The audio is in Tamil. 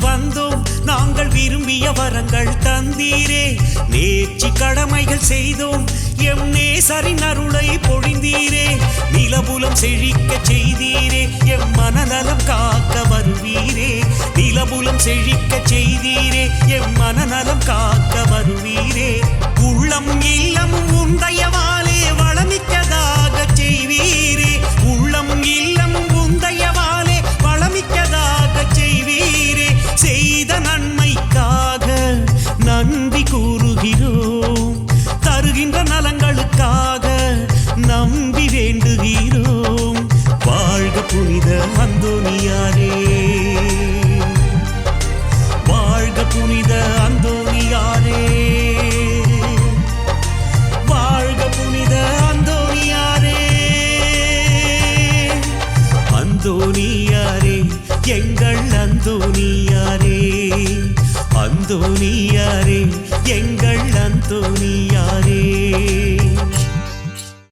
வந்தோம் நாங்கள் விரும்பிய வரங்கள் தந்தீரே. நேர்ச்சி கடமைகள் செய்தோம் எம் நேசரின் அருளை பொழிந்தீரே. நிலபுலம் செழிக்க செய்தீரே எம் மனநலம் காக்க வருவீரே. நிலபுலம் செழிக்க செய்தீரே எம் மனநலம் காக்க வருவீரே. உள்ளம் இல்லமும் உந்தயவாலே வளமிக்கதாக செய்வீரே. உள்ளம் இல்லமும் உந்தயவாலே வளமிக்கதாக செய்வீரே. செய்த நன்மைக்காக நன்றி கூறுகிறோம். தருகின்ற நலங்களுக்காக நம்பி வேண்டுகிறோம். வாழ்க புனித அந்தோனியாரே, வாழ்க புனித அந்தோனியாரே, வாழ்க புனித அந்தோனியாரே. அந்தோனியாரே எங்கள் அந்தோனியாரே, அந்தோனியாரே எங்கள் அந்தோனியாரே.